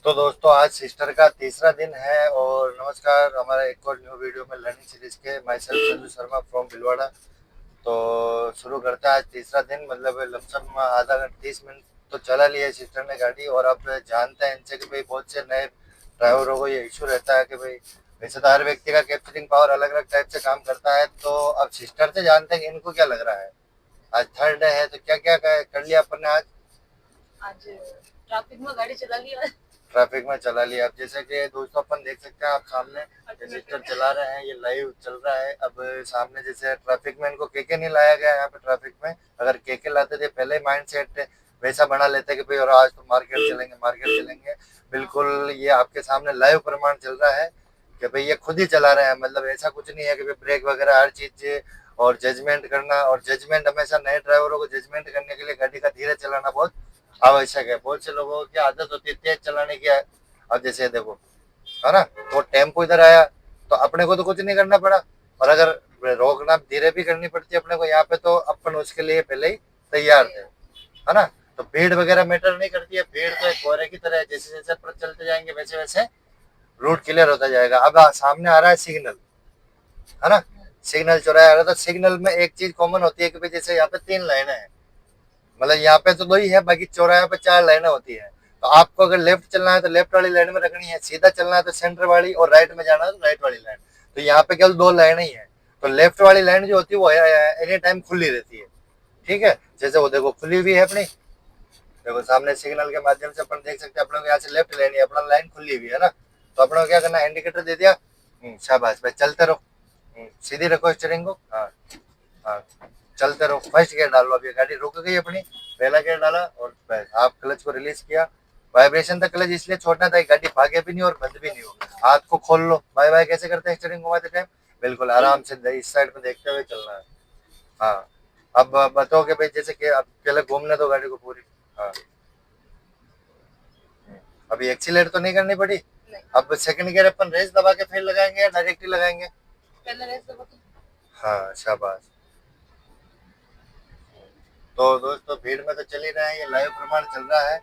तो दोस्तों आज सिस्टर का तीसरा दिन है और नमस्कार हमारा एक और न्यू वीडियो में लर्निंग सीरीज के my self Sanju Sharma from Bhilwara. तो शुरू करते हैं आज तीसरा दिन, मतलब लमसम आधा घंटा 30 मिनट तो चला लिया है सिस्टर ने गाड़ी। और अब जानते हैं इनसे कि भाई बहुत से नए ड्राइवरों को ये इशू रहता है कि भाई वैसे तो हर व्यक्ति का कैप्चरिंग पावर अलग अलग टाइप से काम करता है। तो अब सिस्टर से जानते हैं कि इनको क्या लग रहा है। आज थर्ड डे है तो क्या क्या कर लिया अपन ने आज। आज ट्रैफिक में गाड़ी चला लिया। ट्रैफिक में चला लिया। अब जैसे कि दोस्तों अपन देख सकते हैं आप सामने रजिस्टर चला रहे हैं, ये लाइव चल रहा है। अब सामने जैसे ट्रैफिक में इनको केके नहीं लाया गया यहाँ पे ट्रैफिक में। अगर केके लाते थे पहले माइंड सेट वैसा बना लेते कि भाई और आज तो मार्केट चलेंगे। बिल्कुल ये आपके सामने लाइव प्रमाण चल रहा है कि भाई ये खुद ही चला रहे हैं। मतलब ऐसा कुछ नहीं है कि भाई ब्रेक वगैरह हर चीज और जजमेंट करना। और जजमेंट हमेशा नए ड्राइवरों को जजमेंट करने के लिए गाड़ी का धीरे चलाना बहुत आवश्यक है। बहुत से लोगों की आदत होती है तेज चलाने की। अब जैसे देखो है ना, तो टेम्पो इधर आया तो अपने को तो कुछ नहीं करना पड़ा। और अगर रोकना धीरे भी करनी पड़ती है अपने को यहाँ पे, तो अपन उसके लिए पहले ही तैयार थे, है ना। तो भीड़ वगैरह मैटर नहीं करती है। भीड़ तो एक कोहरे की तरह है, जैसे जैसे अपन चलते जाएंगे वैसे वैसे रूट क्लियर होता जाएगा। अब सामने आ रहा है सिग्नल, है ना। सिग्नल चौराहा आ रहा है तो सिग्नल में एक चीज कॉमन होती है कि भाई जैसे यहाँ पे 3 लाइनें हैं, मतलब यहाँ पे तो 2 ही है, बाकी चौराहे पे 4 लाइनें होती है। तो आपको अगर लेफ्ट चलना है तो लेफ्ट वाली लाइन में रखनी है, सीधा चलना है तो सेंटर वाली, और राइट में जाना है तो राइट वाली लाइन। तो यहाँ पे केवल 2 लाइनें ही है। तो लेफ्ट वाली लाइन जो होती है वो एनी टाइम खुली रहती है। ठीक है, जैसे वो देखो खुली हुई है अपनी। देखो सामने सिग्नल के माध्यम से अपन देख सकते हैं अपने को यहाँ से लेफ्ट लेनी है, अपना लाइन खुली हुई है ना। तो अपने को क्या करना है, इंडिकेटर दे दिया, शाबाश भाई चलते रहो। सीधी रखो स्टीयरिंग को, हाँ हाँ चलते रहो। फर्स्ट गियर डालो, अभी गाड़ी रुक गई अपनी। पहला गियर डाला और बस आप क्लच को रिलीज किया। वाइब्रेशन था क्लच इसलिए छोड़ना था गाड़ी भागे भी नहीं और बंद भी नहीं हो। हाथ को खोल लो, बाय बाय कैसे करते हैं स्टीयरिंग घुमाते टाइम, बिल्कुल आराम से इस साइड में देखते हुए चलना है। हाँ अब बताओ कि भाई जैसे कि अब पहले घूमने दो गाड़ी को पूरी। हाँ अभी एक्सीलेटर तो नहीं करनी पड़ी। अब सेकंड गियर अपन रेस दबा के फिर लगाएंगे या डायरेक्ट ही लगाएंगे। पहले रेस दबा के। हाँ शाबाश। तो दोस्तों भीड़ में तो चल ही रहे हैं, ये लाइव प्रमाण चल रहा है।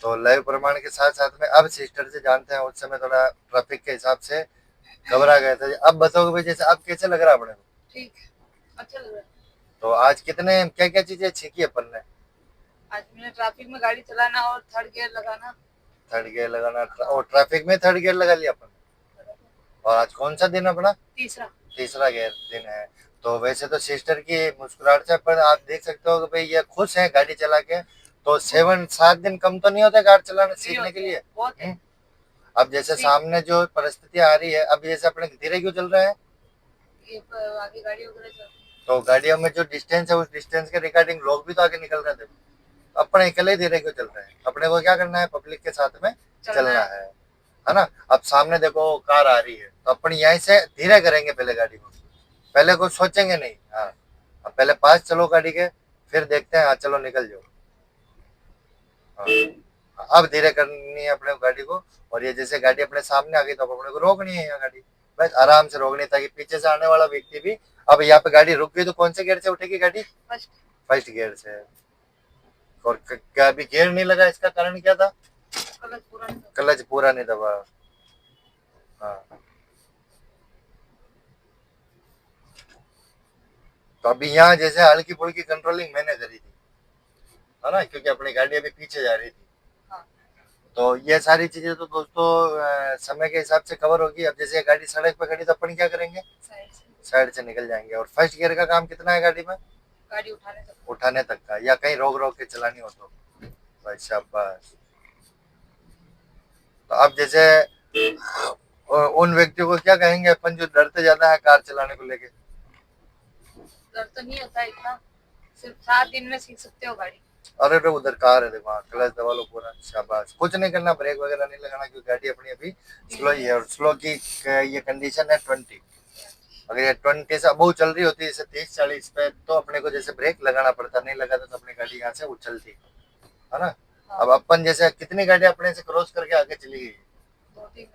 तो लाइव प्रमाण के साथ साथ में अब सिस्टर से जानते हैं, उस समय थोड़ा ट्रैफिक के हिसाब से घबरा गए थे। अब बताओ भाई जैसे अब कैसे लग रहा है अपने को। ठीक, अच्छा लग रहा है। तो आज कितने क्या क्या चीजें सीखी अपन ने। आज मैंने ट्रैफिक में गाड़ी चलाना और थर्ड गियर लगाना। थर्ड गियर लगाना और ट्रैफिक में थर्ड गियर लगा लिया अपन। और आज कौन सा दिन अपना तीसरा। तीसरा गियर दिन है। तो वैसे तो सिस्टर की मुस्कुराहट से पर आप देख सकते हो कि भाई ये खुश है गाड़ी चला के। तो 7-7 दिन कम तो नहीं होता गाड़ी चलाना सीखने के लिए। बहुत है। अब जैसे सामने जो परिस्थितियां आ रही है, अब जैसे अपने धीरे क्यों चल रहे हैं, ये आगे गाड़ी वगैरह चल रही तो गाड़ियों में जो डिस्टेंस है उस डिस्टेंस के रिगार्डिंग लोग भी तो आगे निकल रहे थे। अपने अकेले धीरे क्यों चल रहे हैं, अपने को क्या करना है पब्लिक के साथ में चलना है ना। अब सामने देखो कार आ रही है तो अपन यहीं से धीरे करेंगे पहले गाड़ी को, पहले कुछ सोचेंगे नहीं। हाँ अब पहले पास चलो गाड़ी के, फिर देखते हैं। हाँ चलो निकल जाओ। हाँ अब धीरे करनी है अपने को गाड़ी को। और ये जैसे गाड़ी अपने सामने आ गई तो अब अपने को रोकनी है यहाँ गाड़ी, बस आराम से रोकनी है, ताकि पीछे से आने वाला व्यक्ति भी। अब यहाँ पे गाड़ी रुक गई तो कौन से गियर से उठेगी गाड़ी, फर्स्ट। फर्स्ट गियर से। और क्या अभी गियर नहीं लगा, इसका कारण क्या था, क्लच पूरा नहीं दबा। क्लच पूरा नहीं दबा। हाँ तो अभी यहाँ जैसे हल्की फुल्की कंट्रोलिंग मैंने करी थी, है ना, क्योंकि अपनी गाड़ी अभी पीछे जा रही थी। हाँ। तो ये सारी चीजें तो दोस्तों समय के हिसाब से कवर होगी। अब जैसे गाड़ी सड़क पे खड़ी तो अपन क्या करेंगे, साइड से निकल जाएंगे। और फर्स्ट गियर का काम कितना है गाड़ी में, गाड़ी उठाने तक का, या कहीं रोक रोक के चलानी हो तो। भाई शाबाश। तो अब जैसे उन व्यक्तियों को क्या कहेंगे अपन जो डरते ज्यादा है कार चलाने को लेके। डर तो नहीं होता इतना, सिर्फ 7 दिन में सीख सकते हो गाड़ी। अरे तो उधर कार है देखो, हाँ क्लच दबा लो पूरा, शाबाश। कुछ नहीं करना, ब्रेक वगैरह नहीं लगाना, क्योंकि गाड़ी अपनी अभी स्लो ही है। और स्लो की ये कंडीशन है 20। अगर ये 20 से अबव चल रही होती है जैसे 30-40 पे, तो अपने को जैसे ब्रेक लगाना पड़ता, नहीं लगाता तो अपनी गाड़ी यहाँ से उछलती, है ना। अब अपन जैसे कितनी गाड़ियां अपने से क्रॉस करके आगे चली गई,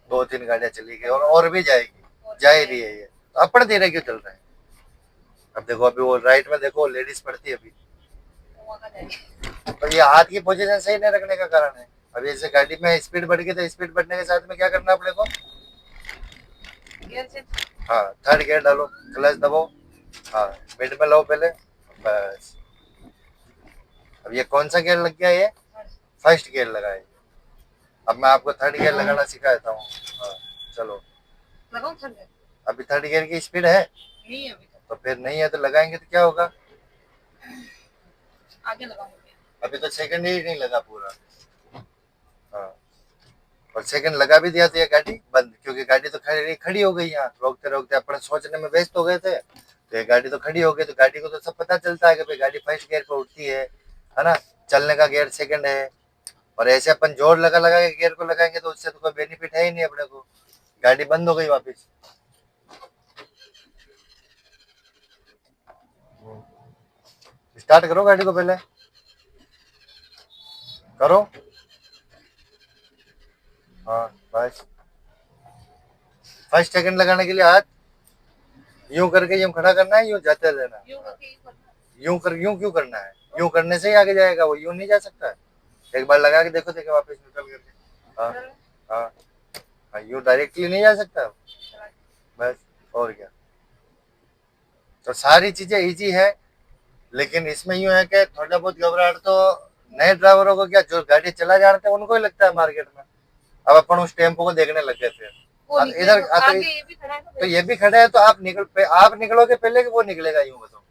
2-3 गाड़ियां चली गई और भी जाएगी, जा ही रही है ये। तो अपन धीरे क्यों चल रहे हैं। अब देखो अभी वो राइट में देखो लेडीज पड़ती है अभी, तो ये हाथ की पोजीशन सही नहीं रखने का कारण है। अब ऐसे गाड़ी में स्पीड बढ़ गई तो स्पीड बढ़ने के साथ में क्या करना है अपने को? गियर से हाँ, थर्ड गियर डालो, क्लच दबाओ, हाँ मिड में लो पहले, बस। अब ये कौन सा गियर लग गया? ये फर्स्ट गियर लगा है। अब मैं आपको थर्ड गियर लगाना सिखा देता हूँ। हाँ, चलो। लगाऊं थर्ड गियर? अभी थर्ड गियर की स्पीड है? नहीं है अभी तो फिर नहीं है तो लगाएंगे तो क्या होगा? आगे लगाऊंगी। अभी तो सेकंड ही नहीं लगा पूरा। हाँ, और सेकंड लगा भी दिया तो ये गाड़ी बंद, क्योंकि गाड़ी तो खड़ी खड़ी हो गई। यहाँ रोकते रोकते अपन सोचने में व्यस्त हो गए थे, तो ये गाड़ी तो खड़ी हो गई। तो गाड़ी को तो सब पता चलता है कि भाई गाड़ी फर्स्ट गियर पे उठती है ना, चलने का गियर सेकंड है। और ऐसे अपन जोर लगा लगा के गियर को लगाएंगे तो उससे तो कोई बेनिफिट है ही नहीं अपने को। गाड़ी बंद हो गई वापस। स्टार्ट करो गाड़ी को, पहले करो। हाँ बस, फर्स्ट सेकंड लगाने के लिए हाथ यूं करके यूं खड़ा करना है, यूं जाते रहना है। यूं करके यूं करना है। यूं क्यों करना है? यूं करने से ही आगे जाएगा, वो यूं नहीं जा सकता है। एक बार लगा के देखो, देखो वापस निकल करके। हाँ हाँ हाँ, यूं डायरेक्टली नहीं जा सकता बस। और क्या? तो सारी चीजें इजी है, लेकिन इसमें यूं है कि थोड़ा बहुत घबराहट तो नए ड्राइवरों को क्या, जो गाड़ी चला जानते हैं उनको ही लगता है मार्केट में। अब अपन उस टेम्पो को देखने लग गए थे। वो अब निकले इधर तो आते आगे ये भी खड़ा है ना तो ये भी खड़े हैं, तो आप आप निकलोगे पहले कि वो निकलेगा? यूं बताओ।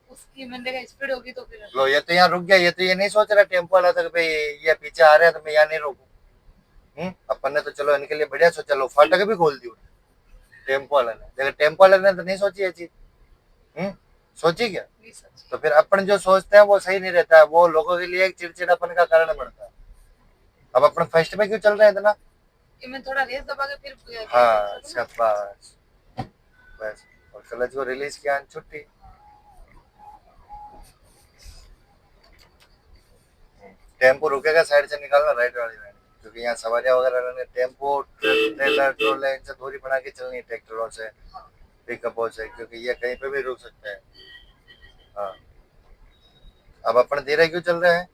उसकी मैंने कहा स्पीड होगी तो फिर लो, ये तो यहाँ रुक गया। ये तो ये नहीं सोच रहा टेम्पो वाला था कि भाई ये पीछे आ रहे हैं तो मैं यहाँ नहीं रोकूं। अपन ने तो चलो इनके लिए बढ़िया सोचा, लो फाटक भी खोल दी टेम्पो वाले ने। देखो टेम्पो वाले ने तो नहीं सोची ये चीज। सोची क्या? नहीं सच। तो फिर अपन जो सोचते हैं वो सही नहीं रहता है, वो लोगों के लिए एक चिड़चिड़ापन का कारण बनता है। अब अपन फर्स्ट में क्यों चल रहे हैं इतना? कि मैं थोड़ा रेस दबा के फिर हाँ शाबाश, बस। और क्लच को रिलीज किया, छुट्टी। टेम्पो रुकेगा, साइड से निकालना राइट वाली लाइन, क्योंकि यहाँ सवारियां वगैरह रहने। टेम्पो ट्रेलर ट्रोले इनसे दूरी बना के चलनी है, ट्रैक्टरों से पिकअपों से, क्योंकि ये कहीं पे भी रुक सकते हैं। हाँ, अब अपन धीरे क्यों चल रहे हैं?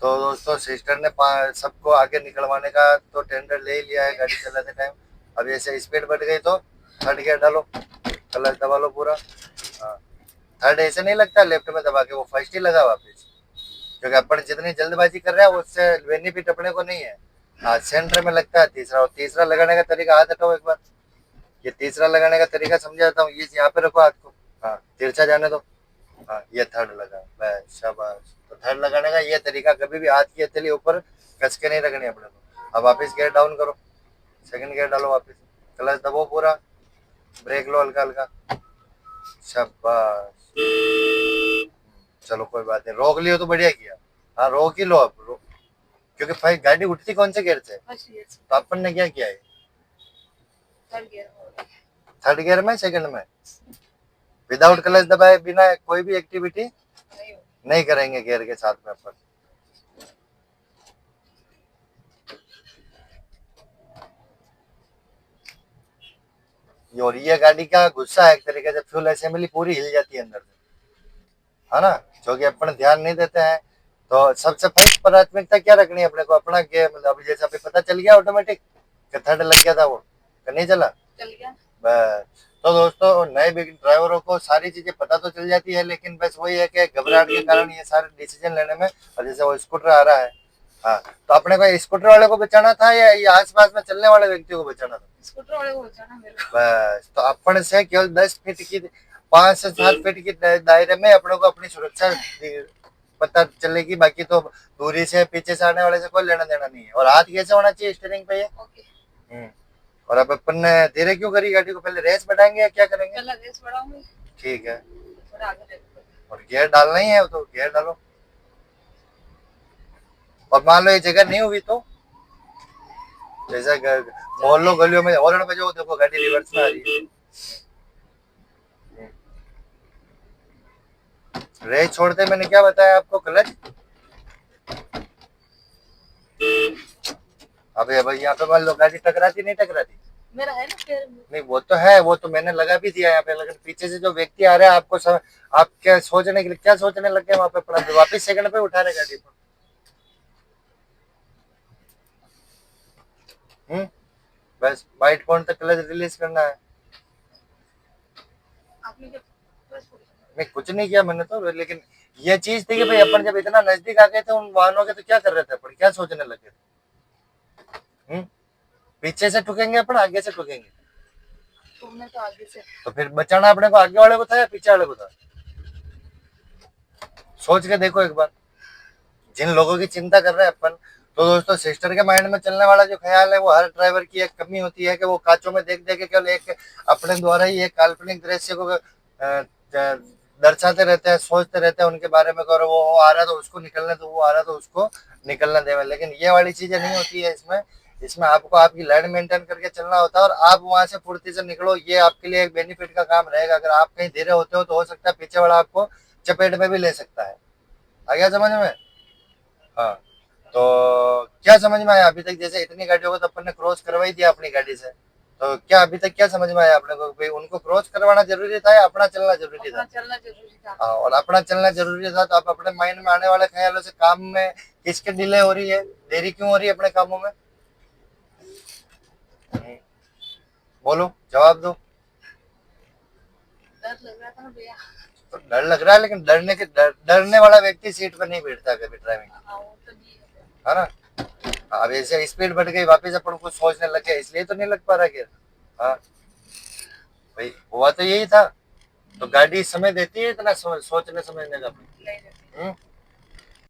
तो दोस्तों, सिस्टर ने सबको आगे निकलवाने का तो टेंडर ले ही लिया है गाड़ी चलाते टाइम। अब ऐसे स्पीड बढ़ गई तो थर्ड गियर डालो, क्लच दबा लो पूरा। हाँ, थर्ड ऐसे नहीं लगता लेफ्ट में दबा के, वो फर्स्ट ही लगा वापस, क्योंकि अपन जितनी जल्दबाजी कर रहे हैं उससे बेनिफिट अपने को नहीं है। हाँ, सेंटर में लगता है तीसरा। और तीसरा लगाने का तरीका, हाथ हटाओ एक बार। ये तीसरा लगाने का तरीका समझाता हूँ। ये यहाँ पे रखो हाथ को, हाँ तिरछा जाने दो। हाँ, ये थर्ड लगा, बस शाबाश। तो थर्ड लगाने का ये तरीका, कभी भी हाथ की हथेली ऊपर कस के नहीं रखनी अपने को। अब वापस गियर डाउन करो, सेकंड गियर डालो वापस, क्लच दबाओ पूरा, ब्रेक लो हल्का हल्का, शाबाश। चलो कोई बात नहीं, रोक लियो तो बढ़िया किया। हाँ, रोक ही लो अब, रोक। क्योंकि भाई गाड़ी उठती कौन से गियर से? तो अपन ने क्या किया है? थर्ड गियर थर्ड गियर में, सेकंड में, विदाउट क्लच दबाए बिना कोई भी एक्टिविटी नहीं होगी। नहीं करेंगे गियर के साथ में अपन। और ये गाड़ी का गुस्सा है एक तरीके से, फ्यूल असेंबली पूरी हिल जाती है अंदर से, है ना, जो कि अपन ध्यान नहीं देते हैं। तो सबसे फर्स्ट प्राथमिकता क्या रखनी है अपने को? अपना गेम, मतलब जैसे अभी पता चल गया ऑटोमेटिक कि थर्ड लग गया था, वो नहीं चला, चल गया बस। तो दोस्तों, नए ड्राइवरों को सारी चीजें पता तो चल जाती है, लेकिन बस वही है कि घबराहट के कारण ये सारे डिसीजन लेने में। और जैसे वो स्कूटर आ रहा है, हाँ, तो अपने को स्कूटर वाले को बचाना था या ये आसपास में चलने वाले व्यक्तियों को बचाना था? स्कूटर वाले को बचाना मेरे को। बस, तो अपन से केवल 10 फीट की, 5 से 7 फीट की दायरे में अपने को अपनी सुरक्षा पता चलेगी। बाकी तो दूरी से, पीछे से आने वाले से कोई लेना देना नहीं है। और हाथ कैसे होना चाहिए स्टीयरिंग पे? ये ओके। और अब अपन ने धीरे क्यों करी गाड़ी को? पहले रेस बढ़ाएंगे या क्या करेंगे? पहले रेस बढ़ाऊंगी, ठीक है। थोड़ा आगे देखो। और गियर डालना ही है तो गियर डालो। और मान लो ये जगह नहीं हुई तो, जैसे मोहल्लों गलियों में हॉर्न बजाओ, देखो गाड़ी रिवर्स में आ रही है। रेस छोड़ते मैंने क्या बताया आपको? क्लच। अबे भाई, यहाँ पे मान लो गाड़ी टकराती नहीं टकराती? मेरा है ना पैर में। नहीं, वो तो है, वो तो मैंने लगा भी दिया यहाँ पे, लेकिन पीछे से जो व्यक्ति आ रहा है आपको आप क्या सोचने के लिए, क्या सोचने लग गए वहां पे? पड़ा वापिस सेकंड पे उठा रहे गाड़ी को। बस वाइट कौन तक क्लच रिलीज करना है। आपने जब बस मैं कुछ नहीं किया मैंने तो, लेकिन ये चीज थी कि भाई अपन जब इतना नजदीक आ गए थे उन वाहनों के, तो क्या कर रहे थे अपन, क्या सोचने लगे थे? पीछे से ठुकेंगे अपन, आगे से ठुकेंगे? तुमने तो आगे से। तो फिर बचाना अपने को आगे वाले को था या पीछे वाले को था? सोच के देखो एक बार, जिन लोगों की चिंता कर रहे हैं अपन। तो दोस्तों, सिस्टर के माइंड में चलने वाला जो ख्याल है, वो हर ड्राइवर की एक कमी होती है कि वो कांचों में देख देख के केवल एक अपने द्वारा ही एक काल्पनिक दृश्य को दर्शाते रहते हैं, सोचते रहते हैं उनके बारे में, और वो आ रहा है तो उसको निकलने दो, वो आ रहा है तो उसको निकलने देवे। लेकिन ये वाली चीजें नहीं होती है इसमें। इसमें आपको आपकी लाइन मेंटेन करके चलना होता है, और आप वहां से फुर्ती से निकलो, ये आपके लिए एक बेनिफिट का काम रहेगा। अगर आप कहीं धीरे होते हो तो हो सकता है पीछे वाला आपको चपेट में भी ले सकता है। आ गया समझ में? हाँ। तो क्या समझ में आया अभी तक? जैसे इतनी गाड़ियों को तो अपन ने क्रॉस करवा ही दिया अपनी गाड़ी से, तो क्या अभी तक क्या समझ में आया अपने को? भाई उनको क्रॉस करवाना जरूरी था या अपना चलना जरूरी अपना था? चलना जरूरी था। हाँ, और अपना चलना जरूरी था, तो आप अपने माइंड में आने वाले ख्यालों से काम में किसके डिले हो रही है, देरी क्यों हो रही है अपने कामों में? बोलो, जवाब दो। डर लग रहा था ना भैया। तो डर लग रहा है, लेकिन डरने वाला व्यक्ति सीट पर नहीं बैठता कभी ड्राइविंग, हाँ वो तो नहीं है। है ना? अब ऐसे स्पीड बढ़ गई, वापस अपन कुछ सोचने लग गए, इसलिए तो नहीं लग पा रहा गियर। हाँ भाई, हुआ तो यही था। तो गाड़ी समय देती है इतना सोचने समझने का? नहीं रहती।